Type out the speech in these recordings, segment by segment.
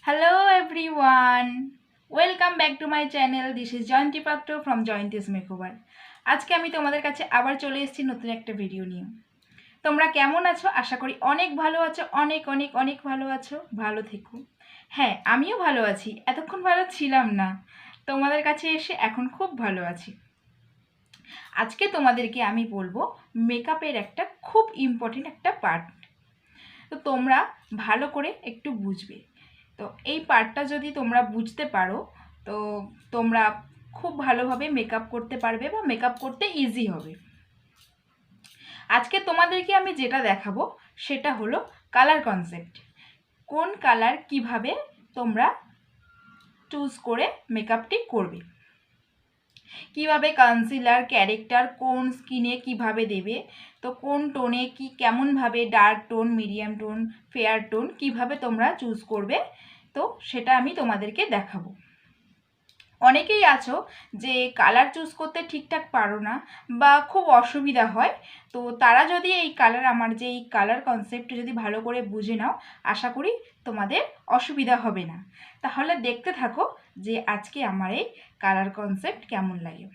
Hello everyone. Welcome back to my channel. This is Jayanti Patra from Jayanti's Makeover. আজকে আমি তোমাদের কাছে আবার চলে এসেছি নতুন একটা ভিডিও নিয়ে। তোমরা কেমন আছো? আশা করি অনেক ভালো আছো, অনেক অনেক অনেক ভালো আছো। ভালো থেকো। হ্যাঁ, আমিও ভালো আছি। এতক্ষণ ভালো ছিলাম না। তোমাদের কাছে এসে এখন খুব ভালো আছি। আজকে তোমাদেরকে আমি বলবো মেকআপের একটা খুব ইম্পর্টেন্ট একটা পার্ট। তো তোমরা ভালো করে একটু বুঝবে। তো এই পার্টটা যদি তোমরা বুঝতে পারো তো তোমরা খুব ভালোভাবে মেকআপ করতে পারবে বা মেকআপ করতে ইজি হবে। আজকে তোমাদেরকে আমি যেটা দেখাবো সেটা হলো কালার কনসেপ্ট। কোন কালার কিভাবে তোমরা চুজ করে মেকআপটি করবে, কিভাবে কনসিলার ক্যারেক্টার কোন স্কিনে কিভাবে দেবে, তো কোন টোনে কি কেমনভাবে dark tone, medium tone, fair tone কিভাবে তোমরা চুজ করবে, তো সেটা আমি তোমাদেরকে দেখাবো। অনেকেই আছো যে কালার চুজ করতে ঠিকঠাক পারো না বা খুব অসুবিধা হয়, তো তারা যদি এই কালার আমার যে এই কালার কনসেপ্ট যদি ভালো করে বুঝে নাও, আশা করি তোমাদের অসুবিধা হবে না। তাহলে দেখতে থাকো যে আজকে আমার এই কালার কনসেপ্ট কেমন লাগে।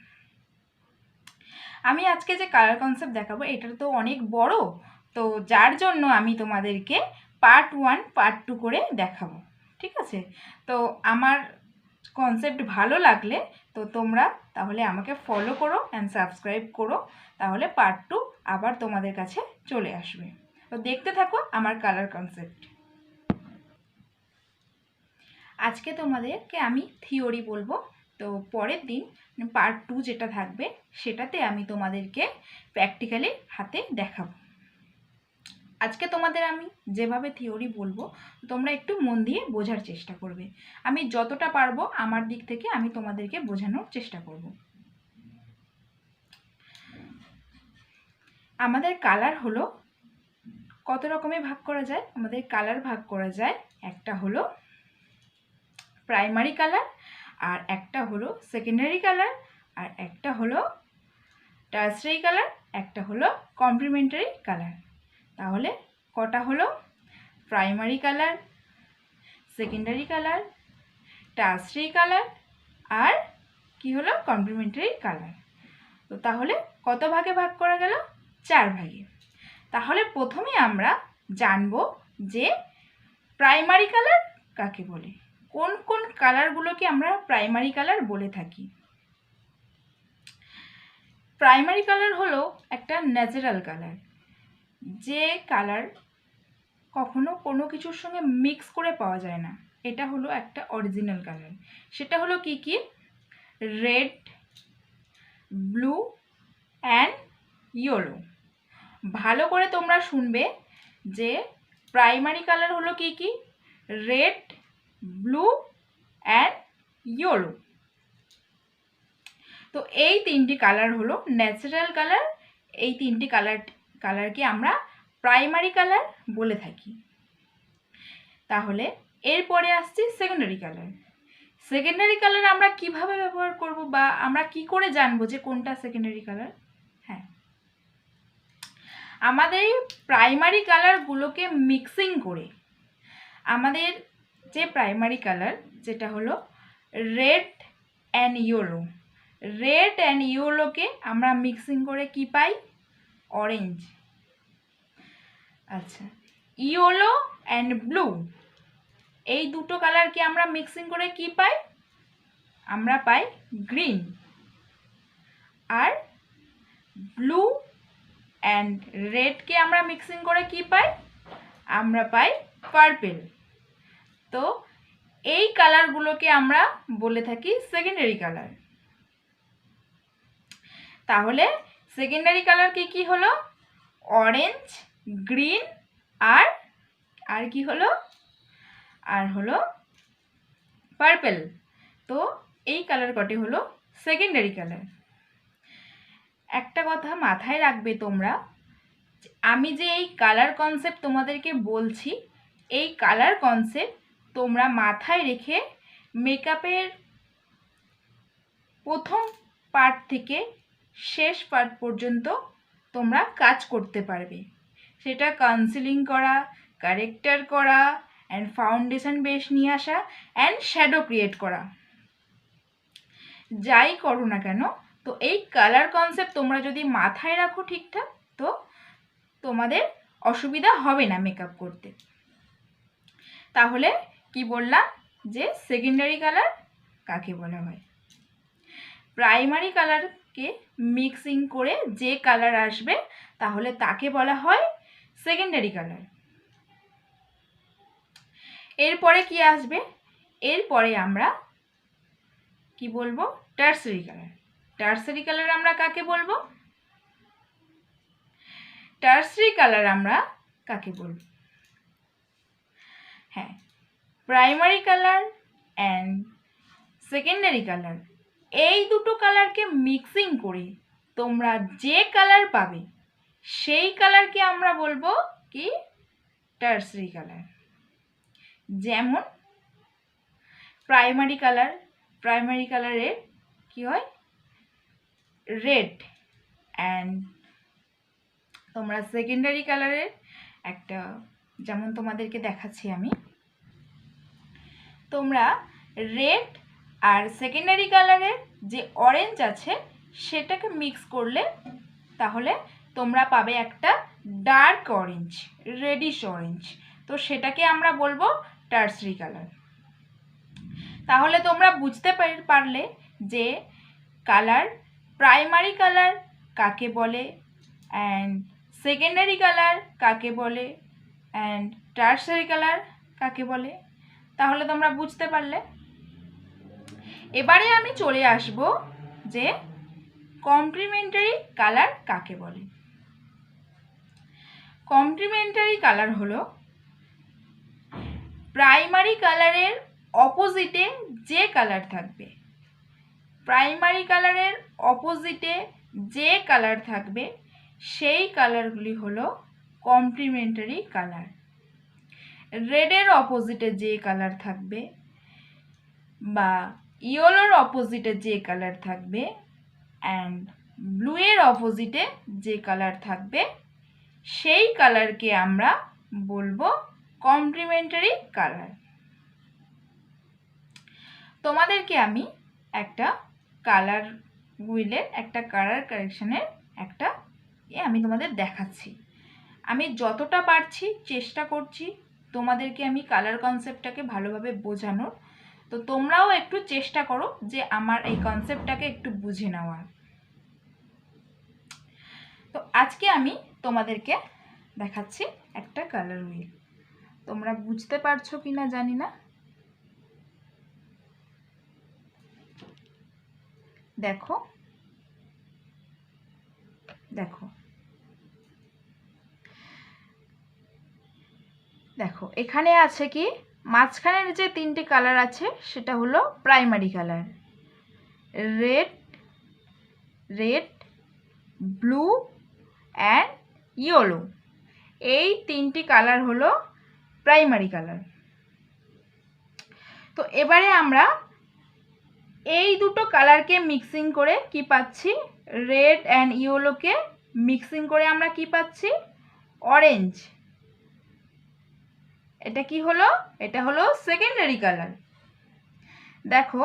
আমি আজকে যে কালার কনসেপ্ট দেখাবো এটা তো অনেক বড়, তো যার জন্য আমি তোমাদেরকে পার্ট 1 পার্ট 2 করে দেখাবো। ঠিক আছে? তো আমার কনসেপ্ট ভালো লাগলে তো তোমরা তাহলে আমাকে ফলো করো অ্যান্ড সাবস্ক্রাইব করো, তাহলে পার্ট 2 আবার তোমাদের কাছে চলে আসবে। তো দেখতে থাকো আমার কালার কনসেপ্ট। আজকে তোমাদেরকে আমি থিওরি বলবো, তো পরের দিন পার্ট 2 যেটা থাকবে সেটাতে আমি তোমাদেরকে প্র্যাকটিক্যালি হাতে দেখাবো। আজকে তোমাদের আমি যেভাবে থিওরি বলবো তোমরা একটু মন দিয়ে বোঝার চেষ্টা করবে। আমি যতটা পারবো আমার দিক থেকে আমি তোমাদেরকে বোঝানোর চেষ্টা করব। আমাদের কালার হলো কত রকমের ভাগ করা যায়। আমাদের কালার ভাগ করা যায়, একটা হলো প্রাইমারি কালার, আর একটা হলো সেকেন্ডারি কালার, আর একটা হলো টার্সারি কালার, একটা হলো কমপ্লিমেন্টারি কালার। তাহলে কটা হলো? Primary colour, secondary colour, tertiary colour, আর কি হলো? Complementary colour. তো তাহলে কত ভাগে ভাগ করা গেল? 4 ভাগে। তাহলে প্রথমে আমরা জানবো যে প্রাইমারি কালার কাকে বলে, কোন কোন কালারগুলোকে আমরা প্রাইমারি কালার বলে থাকি। প্রাইমারি কালার হলো একটা ন্যাচারাল কালার, যে কালার কখনো কোনো কিছুর সঙ্গে মিক্স করে পাওয়া যায় না। এটা হলো একটা অরিজিনাল কালার। সেটা হলো কি কি? Red, blue and yellow. ভালো করে তোমরা শুনবে যে প্রাইমারি কালার হলো কি কি? Red, blue and yellow. তো এই তিনটি কালার হলো ন্যাচারাল কালার। এই তিনটি কালারকে আমরা প্রাইমারি কালার বলে থাকি। তাহলে এরপরে আসছে সেকেন্ডারি কালার। সেকেন্ডারি কালার আমরা কিভাবে ব্যবহার করব বা আমরা কি করে জানবো যে কোনটা সেকেন্ডারি কালার? হ্যাঁ, আমাদের প্রাইমারি কালারগুলোকে মিক্সিং করে আমাদের যে প্রাইমারি কালার যেটা হলো red and yellow, red and ইয়েলোকে আমরা মিক্সিং করে কি পাই? অরেঞ্জ। আচ্ছা, ইয়েলো অ্যান্ড ব্লু, এই দুটো কালারকে আমরা মিক্সিং করে কি পাই? আমরা পাই গ্রিন। আর ব্লু অ্যান্ড রেডকে আমরা মিক্সিং করে কি পাই? আমরা পাই পার্পেল। তো এই কালারগুলোকে আমরা বলে থাকি সেকেন্ডারি কালার। তাহলে সেকেন্ডারি কালার কি কি হলো? অরেঞ্জ, গ্রিন আর আর কি হলো? আর হলো পার্পেল। তো এই কালার কটি হলো সেকেন্ডারি কালার। একটা কথা মাথায় রাখবে তোমরা, আমি যে এই কালার কনসেপ্ট তোমাদেরকে বলছি, এই কালার কনসেপ্ট তোমরা মাথায় রেখে মেকআপের প্রথম পার্ট থেকে শেষ পার্ট পর্যন্ত তোমরা কাজ করতে পারবে। সেটা কনসিলিং করা, কারেক্টার করা, অ্যান্ড ফাউন্ডেশন বেস নিয়ে আসা অ্যান্ড শ্যাডো ক্রিয়েট করা। যাই করো না কেন, তো এই কালার কনসেপ্ট তোমরা যদি মাথায় রাখো ঠিকঠাক, তো তোমাদের অসুবিধা হবে না মেকআপ করতে। তাহলে কি বললাম যে সেকেন্ডারি কালার কাকে বলা হয়? প্রাইমারি কালারকে মিক্সিং করে যে কালার আসবে তাহলে তাকে বলা হয় সেকেন্ডারি কালার। এরপরে কি আসবে? এরপরে আমরা কি বলবো? টারসারি কালার। টারসারি কালার আমরা কাকে বলবো? টারসারি কালার আমরা কাকে বলবো? হ্যাঁ, primary colour and secondary colour, এই দুটো কালারকে মিক্সিং করে তোমরা যে কালার পাবে সেই কালারকে আমরা বলবো কি? টারসারি কালার। যেমন প্রাইমারি কালারের কি হয়? রেড। অ্যান্ড তোমরা সেকেন্ডারি কালারের একটা, যেমন তোমাদেরকে দেখাচ্ছি আমি, তোমরা রেড আর সেকেন্ডারি কালারের যে অরেঞ্জ আছে সেটাকে মিক্স করলে তাহলে তোমরা পাবে একটা ডার্ক অরেঞ্জ, রেডিশ অরেঞ্জ। তো সেটাকে আমরা বলবো টারসারি কালার। তাহলে তোমরা বুঝতে পারলে যে কালার, প্রাইমারি কালার কাকে বলে অ্যান্ড সেকেন্ডারি কালার কাকে বলে অ্যান্ড টারসারি কালার কাকে বলে। তাহলে তোমরা বুঝতে পারলে। এবারে আমি চলে আসব যে কমপ্লিমেন্টারি কালার কাকে বলে। কমপ্লিমেন্টারি কালার হলো প্রাইমারি কালারের অপোজিটে যে কালার থাকবে, প্রাইমারি কালারের অপোজিটে যে কালার থাকবে সেই কালারগুলি হলো কমপ্লিমেন্টারি কালার। রেডের অপোজিটে যে কালার থাকবে বা ইয়েলোর অপোজিটে যে কালার থাকবে অ্যান্ড ব্লুয়ের অপোজিটে যে কালার থাকবে সেই কালারকে আমরা বলবো কমপ্লিমেন্টারি কালার। তোমাদেরকে আমি একটা কালার হুইলের, একটা কালার কারেকশনের একটা আমি তোমাদের দেখাচ্ছি। আমি যতটা পারছি চেষ্টা করছি তোমাদেরকে আমি কালার কনসেপ্টটাকে ভালোভাবে বোঝানোর। তো তোমরাও একটু চেষ্টা করো যে আমার এই কনসেপ্টটাকে একটু বুঝে নেওয়ার। তো আজকে আমি তোমাদেরকে দেখাচ্ছি একটা কালার হুইল। তোমরা বুঝতে পারছো কি না জানি না। দেখো দেখো দেখো, এখানে আছে কি, মাঝখানের যে তিনটে কালার আছে সেটা হলো primary colour, red, red, blue and yellow. এই তিনটি কালার হলো প্রাইমারি কালার। তো এবারে আমরা এই দুটো কালারকে মিক্সিং করে কি পাচ্ছি? রেড অ্যান্ড ইয়েলোকে মিক্সিং করে আমরা কি পাচ্ছি? অরেঞ্জ। এটা কি হলো? এটা হলো সেকেন্ডারি কালার। দেখো,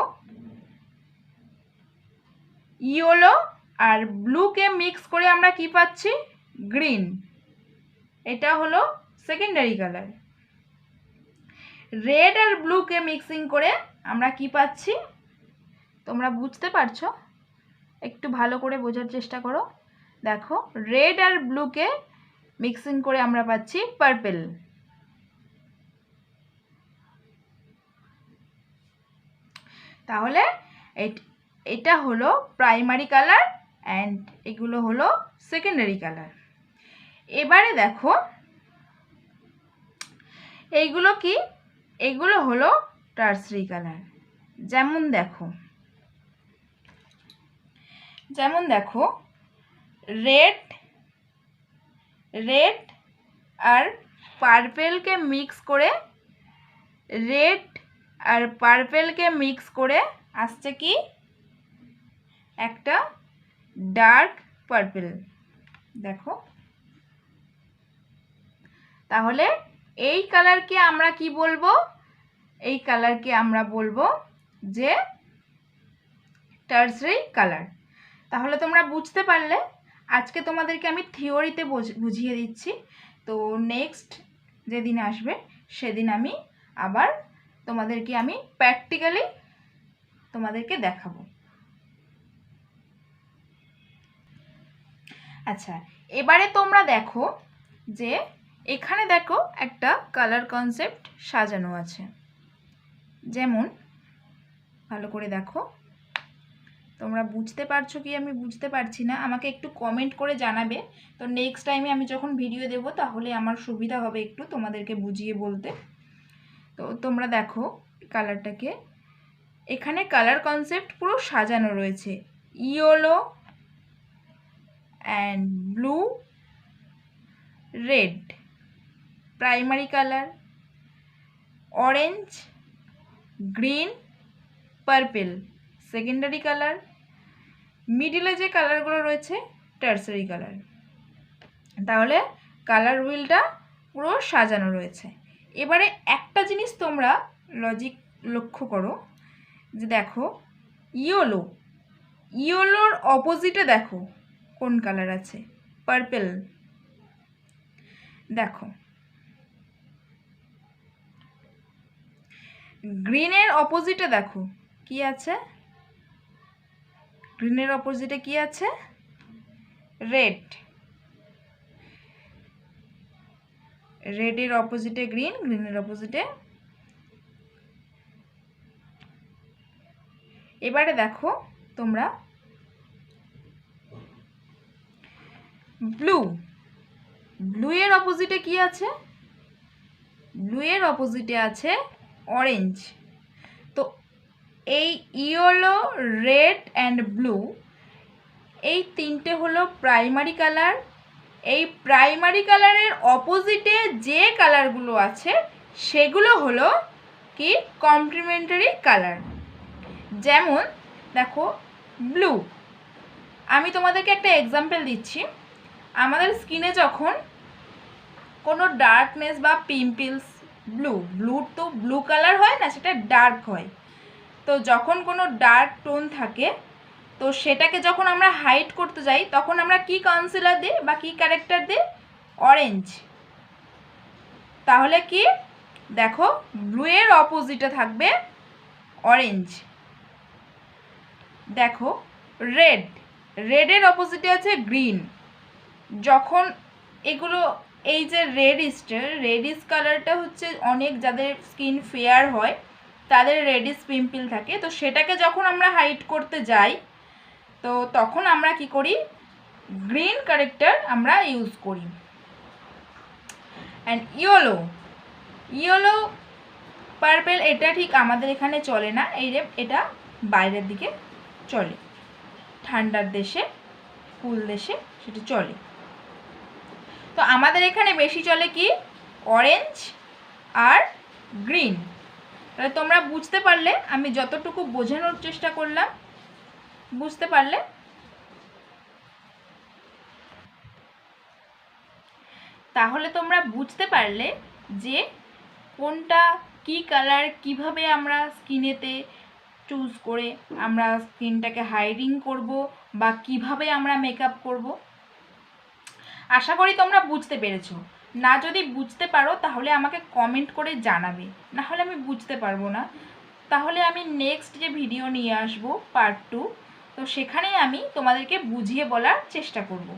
ইয়েলো আর ব্লুকে মিক্স করে আমরা কি পাচ্ছি? গ্রিন। এটা হলো সেকেন্ডারি কালার। রেড আর ব্লুকে মিক্সিং করে আমরা কি পাচ্ছি? তোমরা বুঝতে পারছো? একটু ভালো করে বোঝার চেষ্টা করো। দেখো, রেড আর ব্লুকে মিক্সিং করে আমরা পাচ্ছি পার্পল। তাহলে এটা হলো প্রাইমারি কালার অ্যান্ড এগুলো হলো সেকেন্ডারি কালার। এবারে দেখো, এইগুলো কি? এগুলো হলো টারসারি কালার। যেমন দেখো রেড, রেড আর পার্পেলকে মিক্স করে, রেড আর পার্পেলকে মিক্স করে আসছে কি? একটা ডার্ক পার্পেল। দেখো, তাহলে এই কালারকে আমরা কি বলবো? এই কালারকে আমরা বলবো যে টার্সারি কালার। তাহলে তোমরা বুঝতে পারলে। আজকে তোমাদেরকে আমি থিওরিতে বুঝিয়ে দিচ্ছি, তো নেক্সট যেদিন আসবে সেদিন আমি আবার তোমাদেরকে আমি প্র্যাকটিক্যালি তোমাদেরকে দেখাবো। আচ্ছা, এবারে তোমরা দেখো যে এখানে দেখো একটা কালার কনসেপ্ট সাজানো আছে। যেমন ভালো করে দেখো, তোমরা বুঝতে পারছো কি আমি বুঝতে পারছি না, আমাকে একটু কমেন্ট করে জানাবে। তো নেক্সট টাইমে আমি যখন ভিডিও দেব তাহলে আমার সুবিধা হবে একটু তোমাদেরকে বুঝিয়ে বলতে। তো তোমরা দেখো কালারটাকে, এখানে কালার কনসেপ্ট পুরো সাজানো রয়েছে। Yellow and blue, red primary colour, orange, green, purple secondary colour, মিডিলে যে কালারগুলো রয়েছে টার্সারি কালার। তাহলে কালার হুইলটা পুরো সাজানো রয়েছে। এবারে একটা জিনিস তোমরা লজিক লক্ষ্য করো যে দেখো ইয়েলো, ইয়েলোর অপোজিটে দেখো কোন কালার আছে? পার্পেল। দেখো গ্রিনের অপোজিটে দেখো কি আছে? গ্রিনের অপোজিটে কি আছে? রেড। রেডের অপোজিটে গ্রিন, গ্রিনের অপোজিটে। এবারে দেখো তোমরা ব্লু, ব্লু এর অপোজিটে কি আছে? ব্লু এর অপোজিটে আছে অরেঞ্জ। তো এই ইয়েলো, রেড অ্যান্ড ব্লু এই তিনটে হলো প্রাইমারি কালার। এই প্রাইমারি কালারের অপোজিটে যে কালারগুলো আছে সেগুলো হলো কি কমপ্লিমেন্টারি কালার। যেমন দেখো ব্লু, আমি তোমাদেরকে একটা এক্সাম্পল দিচ্ছি। আমাদের স্কিনে যখন কোনো ডার্কনেস বা পিম্পলস, ব্লু তো ব্লু কালার হয় না, সেটা ডার্ক হয়। তো যখন কোনো ডার্ক টোন থাকে তো সেটাকে যখন আমরা হাইড করতে যাই তখন আমরা কি কনসিলার দিই বা কি ক্যারেক্টার দিই? অরেঞ্জ। তাহলে কি দেখো ব্লু এর অপোজিটে থাকবে অরেঞ্জ। দেখো রেড, রেডের অপোজিটে আছে গ্রিন। যখন এগুলো এই যে রেডিশ কালারটা হচ্ছে অনেক যাদের স্কিন ফেয়ার হয় তাদের রেডিশ পিম্পল থাকে, তো সেটাকে যখন আমরা হাইড করতে যাই তো তখন আমরা কি করি? গ্রিন ক্যারেক্টার আমরা ইউজ করি। অ্যান্ড ইয়েলো, ইয়েলো পার্পেল এটা ঠিক আমাদের এখানে চলে না, এই যে এটা বাইরের দিকে চলে, ঠান্ডার দেশে কুল দেশে সেটা চলে। তো আমাদের এখানে বেশি চলে কি? অরেঞ্জ আর গ্রিন। তাহলে তোমরা বুঝতে পারলে, আমি যতটুকু বোঝানোর চেষ্টা করলাম, বুঝতে পারলে? তাহলে তোমরা বুঝতে পারলে যে কোনটা কি কালার কিভাবে আমরা স্কিনেতে চুজ করে আমরা স্কিনটাকে হাইডিং করব বা কিভাবে আমরা মেকআপ করব। আশা করি তোমরা বুঝতে পেরেছো। না যদি বুঝতে পারো তাহলে আমাকে কমেন্ট করে জানাবে, না হলে আমি বুঝতে পারবো না। তাহলে আমি নেক্সট যে ভিডিও নিয়ে আসব পার্ট 2, তো সেখানেই আমি তোমাদেরকে বুঝিয়ে বলার চেষ্টা করব।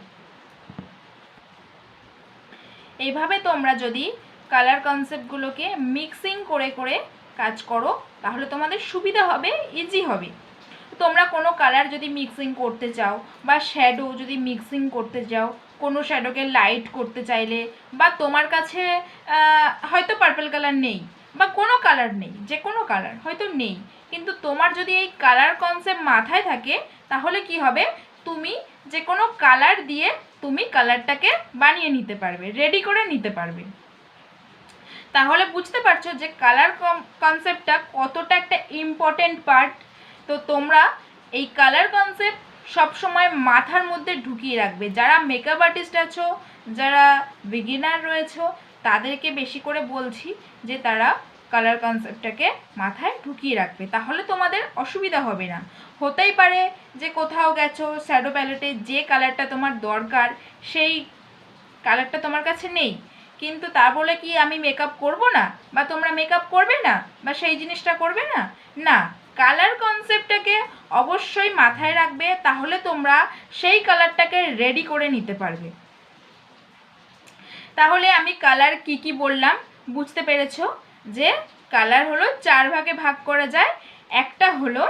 এইভাবে তোমরা যদি কালার কনসেপ্টগুলোকে মিক্সিং করে করে কাজ করো তাহলে তোমাদের সুবিধা হবে, ইজি হবে। তোমরা কোনো কালার যদি মিক্সিং করতে চাও বা শ্যাডো যদি মিক্সিং করতে চাও, কোনো শ্যাডোকে লাইট করতে চাইলে, বা তোমার কাছে হয়তো পার্পল কালার নেই বা কোনো কালার নেই, যে কোনো কালার হয়তো নেই, কিন্তু তোমার যদি এই কালার কনসেপ্ট মাথায় থাকে তাহলে কি হবে? তুমি যে কোনো কালার দিয়ে তুমি কালারটাকে বানিয়ে নিতে পারবে, রেডি করে নিতে পারবে। তাহলে বুঝতে পারছো যে কালার কনসেপ্টটা কতটা একটা ইম্পর্টেন্ট পার্ট। তো তোমরা এই কালার কনসেপ্ট সবসময় মাথার মধ্যে ঢুকিয়ে রাখবে। যারা মেকআপ আর্টিস্ট আছো, যারা বিগিনার রয়েছো, তাদেরকে বেশি করে বলছি যে তারা কালার কনসেপ্টটাকে মাথায় ঢুকিয়ে রাখবে, তাহলে তোমাদের অসুবিধা হবে না। হতেই পারে যে কোথাও গেছো, শ্যাডো প্যালেটে যে কালারটা তোমার দরকার সেই কালারটা তোমার কাছে নেই, কিন্তু তা বলে কি আমি মেকআপ করব না বা তোমরা মেকআপ করবে না বা সেই জিনিসটা করবে না? না, কালার কনসেপ্টটাকে অবশ্যই মাথায় রাখবে, তাহলে তোমরা সেই কালারটাকে রেডি করে নিতে পারবে। তাহলে আমি কালার কি কি বললাম বুঝতে পেরেছো? যে কালার হলো 4 ভাগে ভাগ করা যায়। একটা হলো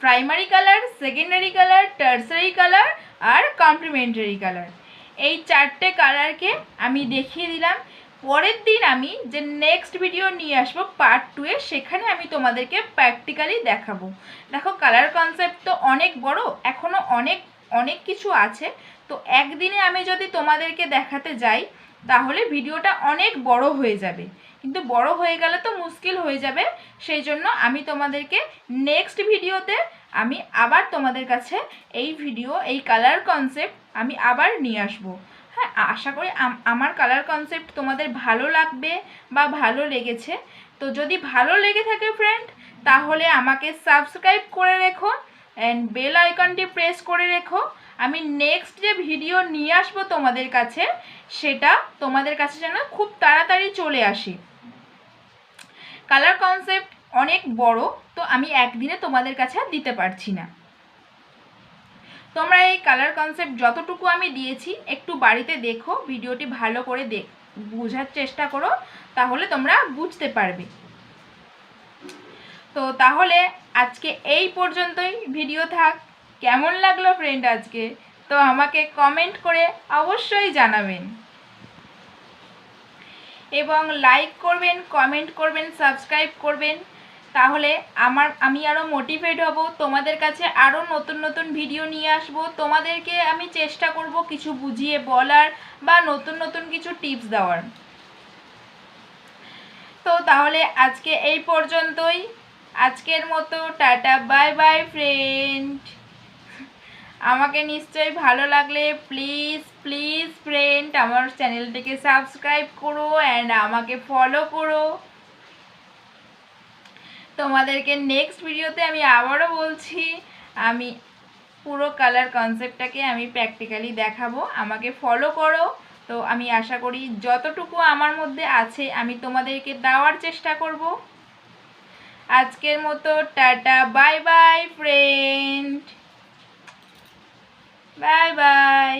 primary colour, secondary colour, tertiary colour আর কমপ্লিমেন্টারি কালার। এই 4টে কালারকে আমি দেখিয়ে দিলাম। পরের দিন আমি যে নেক্সট ভিডিও নিয়ে আসবো পার্ট 2 এ, সেখানে আমি তোমাদেরকে প্র্যাকটিক্যালি দেখাবো। দেখো কালার কনসেপ্ট তো অনেক বড়, এখনও অনেক অনেক কিছু আছে। তো একদিনে আমি যদি তোমাদেরকে দেখাতে যাই তাহলে ভিডিওটা অনেক বড় হয়ে যাবে, কিন্তু বড় হয়ে গেলে তো মুশকিল হয়ে যাবে। সেই জন্য আমি তোমাদেরকে নেক্সট ভিডিওতে আমি আবার তোমাদের কাছে এই কালার কনসেপ্ট আমি আবার নিয়ে আসবো। হ্যাঁ, আশা করি আমার কালার কনসেপ্ট তোমাদের ভালো লাগবে বা ভালো লেগেছে। তো যদি ভালো লেগে থাকে ফ্রেন্ড, তাহলে আমাকে সাবস্ক্রাইব করে রেখো অ্যান্ড বেল আইকনটি প্রেস করে রেখো। আমি নেক্সট যে ভিডিও নিয়ে আসবো তোমাদের কাছে, সেটা তোমাদের কাছে যেন খুব তাড়াতাড়ি চলে আসে। কালার কনসেপ্ট অনেক বড়, তো আমি একদিনে তোমাদের কাছে দিতে পারছি না। তোমরা এই কালার কনসেপ্ট যতটুকু আমি দিয়েছি একটু বাড়িতে দেখো, ভিডিওটি ভালো করে বোঝার চেষ্টা করো, তাহলে তোমরা বুঝতে পারবে। তো তাহলে আজকে এই পর্যন্তই ভিডিও থাক। কেমন লাগলো ফ্রেন্ড আজকে? তো আমাকে কমেন্ট করে অবশ্যই জানাবেন এবং লাইক করবেন, কমেন্ট করবেন, সাবস্ক্রাইব করবেন, তাহলে আমি আরও মোটিভেট হব, তোমাদের কাছে আরও নতুন নতুন ভিডিও নিয়ে আসব। তোমাদেরকে আমি চেষ্টা করব কিছু বুঝিয়ে বলার বা নতুন নতুন কিছু টিপস দেওয়ার। তো তাহলে আজকে এই পর্যন্তই, আজকের মতো টাটা, বাই বাই ফ্রেন্ড। আমাকে নিশ্চয়ই ভালো লাগলে প্লিজ প্লিজ ফ্রেন্ড আমার চ্যানেলটিকে সাবস্ক্রাইব করো অ্যান্ড আমাকে ফলো করো। তোমাদেরকে নেক্সট ভিডিওতে আমি আবারও বলছি, আমি পুরো কালার কনসেপ্টটাকে আমি প্র্যাকটিক্যালি দেখাবো, আমাকে ফলো করো। তো আমি আশা করি যতটুকু আমার মধ্যে আছে আমি তোমাদেরকে দেওয়ার চেষ্টা করব। আজকের মতো tata, bye bye friend, bye bye.